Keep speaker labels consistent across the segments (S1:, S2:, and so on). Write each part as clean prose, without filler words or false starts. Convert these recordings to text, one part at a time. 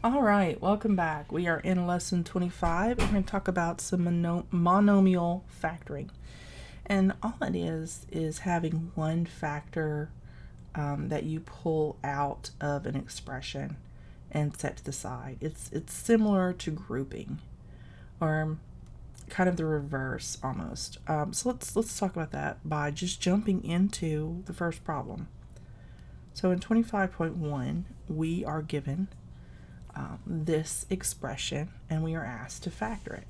S1: All right, welcome back. We are in lesson 25. We're going to talk about some monomial factoring. And all it is having one factor that you pull out of an expression and set to the side. It's similar to grouping, or kind of the reverse almost. So let's talk about that by just jumping into the first problem. So in 25.1, we are given this expression, and we are asked to factor it.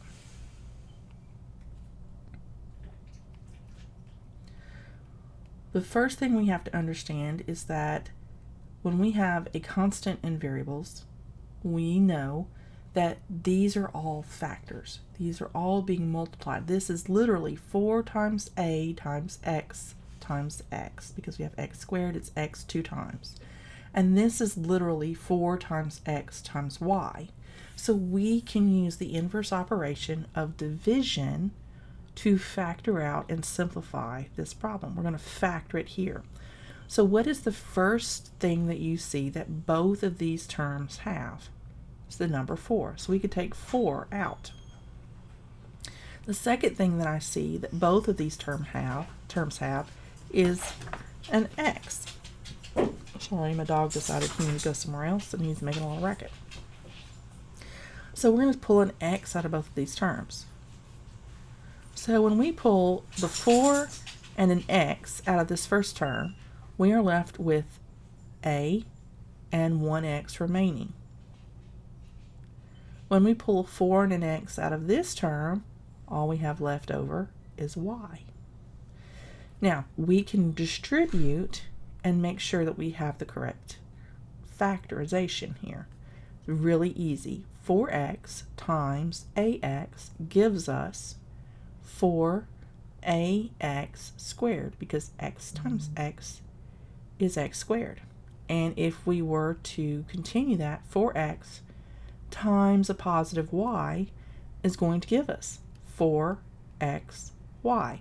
S1: The first thing we have to understand is that when we have a constant and variables, we know that these are all factors. These are all being multiplied. This is literally 4 times a times x, because we have x squared, it's x 2 times. And this is literally 4 times x times y. So we can use the inverse operation of division to factor out and simplify this problem. We're going to factor it here. So what is the first thing that you see that both of these terms have? It's the number 4. So we could take 4 out. The second thing that I see that both of these terms have is an x. Sorry, my dog decided he needs to go somewhere else and he's making a lot of racket. So we're going to pull an x out of both of these terms. So when we pull the 4 and an x out of this first term, we are left with a and 1x remaining. When we pull 4 and an x out of this term, all we have left over is y. Now, we can distribute and make sure that we have the correct factorization here. It's really easy. 4x times ax gives us 4ax squared, because x times x is x squared. And if we were to continue that, 4x times a positive y is going to give us 4xy.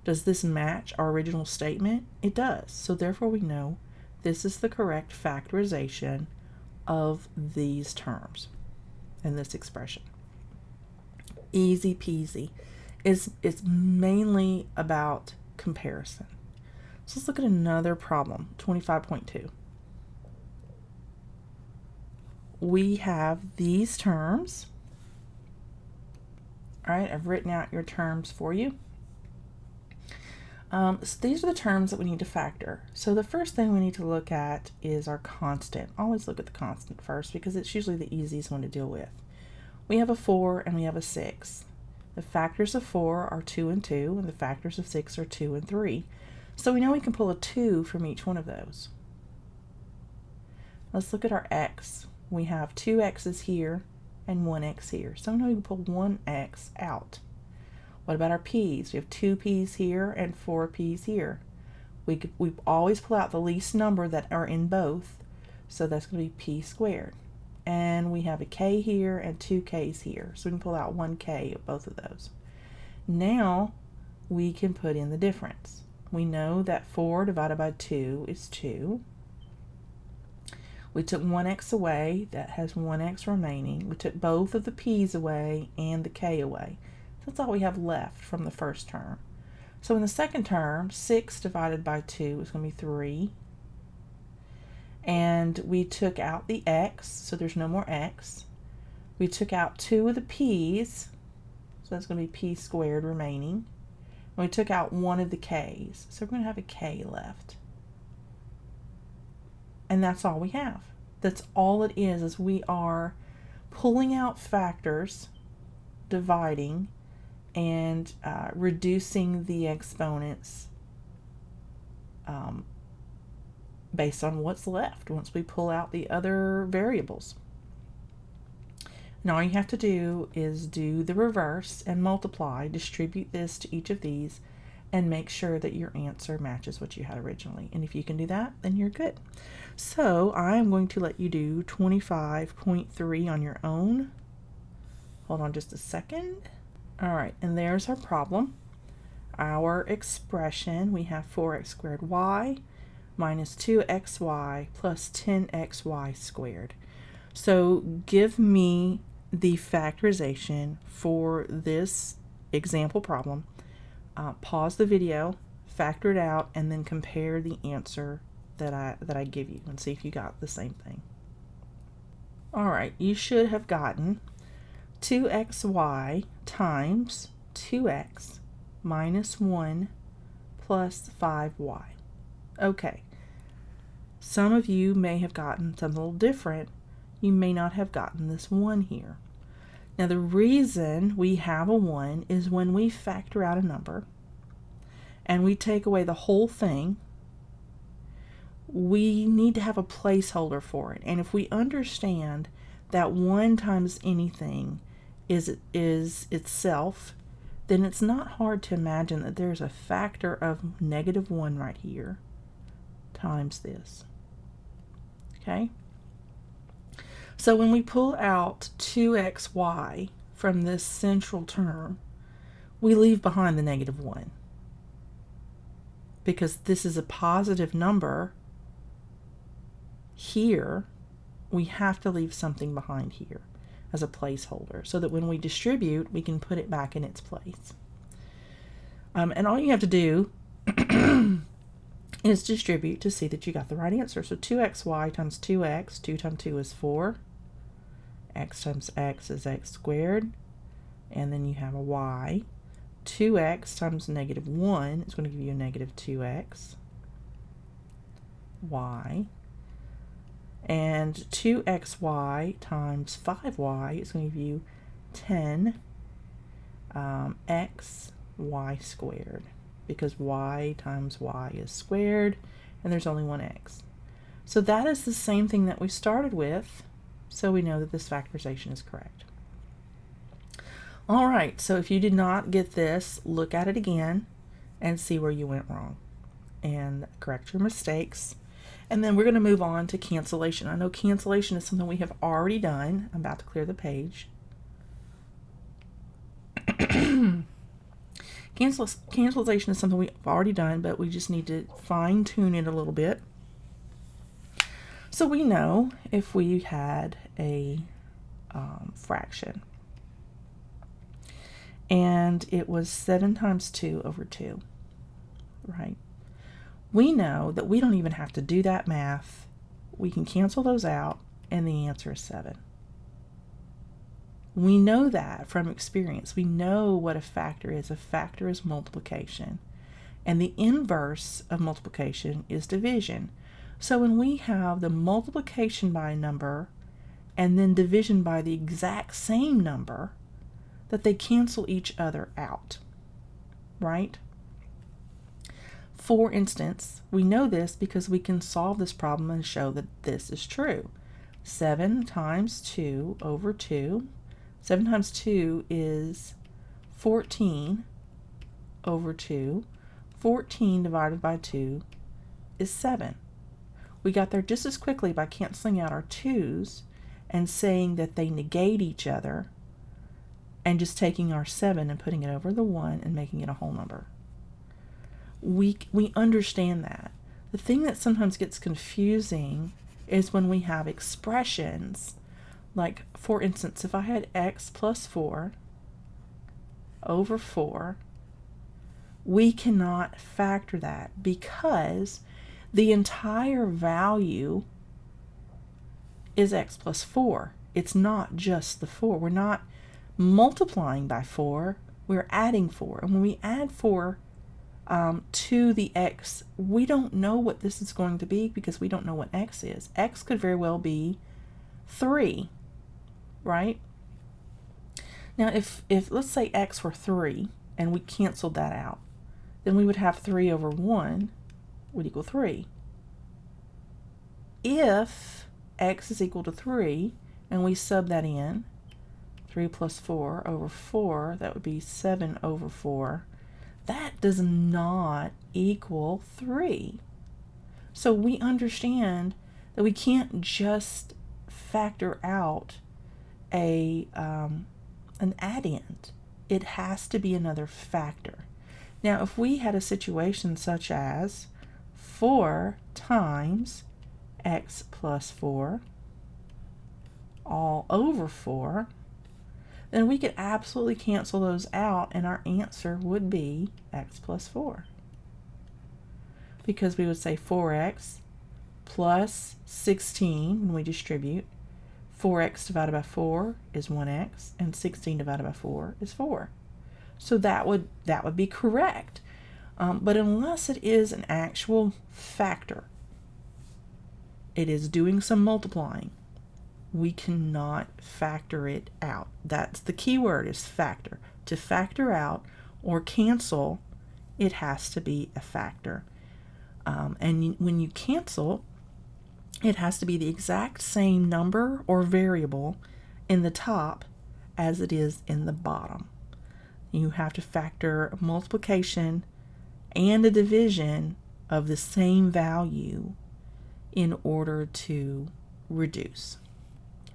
S1: Does this match our original statement? It does. So therefore we know this is the correct factorization of these terms in this expression. Easy peasy. It's mainly about comparison. So let's look at another problem, 25.2. We have these terms. All right, I've written out your terms for you. So these are the terms that we need to factor. So the first thing we need to look at is our constant. Always look at the constant first because it's usually the easiest one to deal with. We have a 4 and we have a 6. The factors of 4 are 2 and 2, and the factors of 6 are 2 and 3. So we know we can pull a 2 from each one of those. Let's look at our x. We have 2 x's here and 1 x here. So we know we can pull 1 x out. What about our p's? We have 2 p's here and 4 p's here. We always pull out the least number that are in both, so that's going to be p squared. And we have a k here and 2 k's here, so we can pull out 1 k of both of those. Now we can put in the difference. We know that 4 divided by 2 is 2. We took 1x away, that has 1x remaining. We took both of the p's away and the k away. That's all we have left from the first term. So in the second term, 6 divided by 2 is going to be 3. And we took out the x, so there's no more x. We took out 2 of the p's, so that's going to be p squared remaining. And we took out 1 of the k's, so we're going to have a k left. And that's all we have. That's all it is we are pulling out factors, dividing, and reducing the exponents based on what's left once we pull out the other variables. And all you have to do is do the reverse and multiply, distribute this to each of these, and make sure that your answer matches what you had originally. And if you can do that, then you're good. So I am going to let you do 25.3 on your own. Hold on just a second. All right, and there's our problem. Our expression, we have 4x squared y minus 2xy plus 10xy squared. So give me the factorization for this example problem. Pause the video, factor it out, and then compare the answer that I give you and see if you got the same thing. All right, you should have gotten 2xy times 2x minus 1 plus 5y. Okay, some of you may have gotten something a little different. You may not have gotten this 1 here. Now the reason we have a 1 is when we factor out a number and we take away the whole thing, we need to have a placeholder for it. And if we understand that 1 times anything is itself, then it's not hard to imagine that there's a factor of negative 1 right here times this. Okay? So when we pull out 2xy from this central term, we leave behind the negative 1. Because this is a positive number here, we have to leave something behind here as a placeholder so that when we distribute, we can put it back in its place. And all you have to do is distribute to see that you got the right answer. So 2xy times 2x, 2 times 2 is 4. X times x is x squared. And then you have a y. 2x times negative 1 is going to give you a negative 2x. Y. And 2xy times 5y is going to give you 10 x y squared, because y times y is squared, and there's only one x. So that is the same thing that we started with, so we know that this factorization is correct. All right, so if you did not get this, look at it again and see where you went wrong and correct your mistakes. And then we're going to move on to cancellation. I know cancellation is something we have already done. I'm about to clear the page. Cancellation is something we've already done, but we just need to fine-tune it a little bit. So we know if we had a fraction and it was 7 times 2 over 2, right? We know that we don't even have to do that math. We can cancel those out, and the answer is 7. We know that from experience. We know what a factor is. A factor is multiplication, and the inverse of multiplication is division. So when we have the multiplication by a number and then division by the exact same number, that they cancel each other out, right? For instance, we know this because we can solve this problem and show that this is true. 7 times 2 over 2. 7 times 2 is 14 over 2. 14 divided by 2 is 7. We got there just as quickly by canceling out our 2's and saying that they negate each other and just taking our 7 and putting it over the 1 and making it a whole number. We understand that. The thing that sometimes gets confusing is when we have expressions like, for instance, if I had x plus 4 over 4, we cannot factor that because the entire value is x plus 4. It's not just the 4. We're not multiplying by 4, we're adding 4. And when we add 4 to the x, we don't know what this is going to be because we don't know what x is. X could very well be 3, right? Now if let's say x were 3 and we canceled that out, then we would have 3 over 1 would equal 3. If x is equal to 3 and we sub that in, 3 plus 4 over 4, that would be 7 over 4. That does not equal 3. So we understand that we can't just factor out an addend. It has to be another factor. Now, if we had a situation such as 4 times x plus 4 all over 4, then we could absolutely cancel those out, and our answer would be x plus 4. Because we would say 4x plus 16 when we distribute. 4x divided by 4 is 1x, and 16 divided by 4 is 4. So that would be correct. But unless it is an actual factor, it is doing some multiplying, we cannot factor it out. That's the key word, is factor. To factor out or cancel, it has to be a factor. And when you cancel, it has to be the exact same number or variable in the top as it is in the bottom. You have to factor a multiplication and a division of the same value in order to reduce.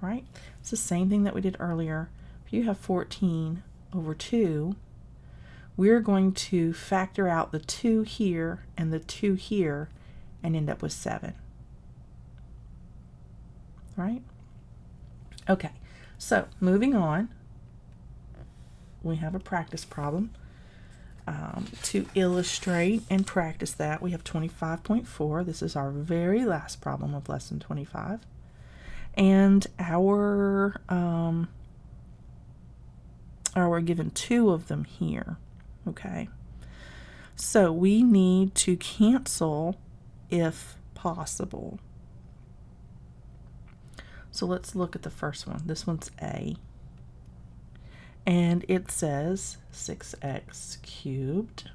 S1: Right? It's the same thing that we did earlier. If you have 14 over 2, we're going to factor out the 2 here and the 2 here and end up with 7. Right? Okay, so moving on, we have a practice problem. To illustrate and practice that, we have 25.4. This is our very last problem of lesson 25. And we're given 2 of them here. Okay, so we need to cancel if possible. So let's look at the first one. This one's A. And it says 6x cubed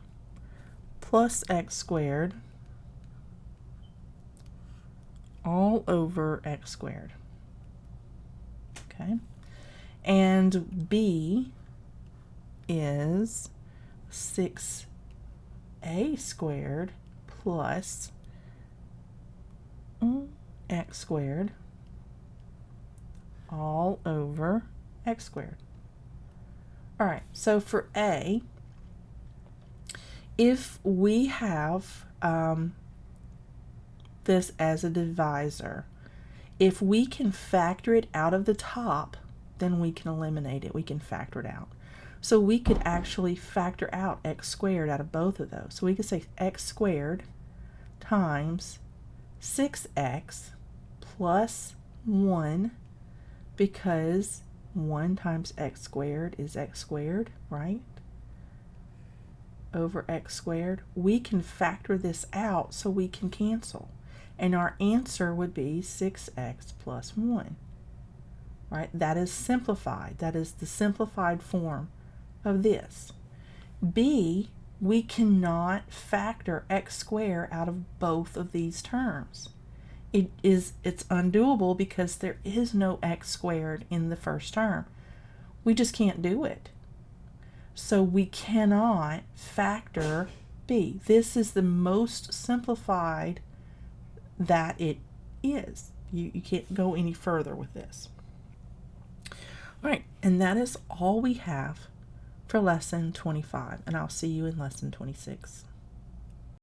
S1: plus x squared all over x squared. Okay. And B is 6a squared plus x squared all over x squared. All right, so for A, if we have this as a divisor, if we can factor it out of the top, then we can eliminate it. We can factor it out. So we could actually factor out x squared out of both of those. So we could say x squared times 6x plus 1, because 1 times x squared is x squared, right? Over x squared. We can factor this out so we can cancel. And our answer would be 6x plus 1. Right? That is simplified. That is the simplified form of this. B, we cannot factor x squared out of both of these terms. It's undoable because there is no x squared in the first term. We just can't do it. So we cannot factor B. This is the most simplified that it is. You can't go any further with this. All right, and that is all we have for lesson 25, and I'll see you in lesson 26.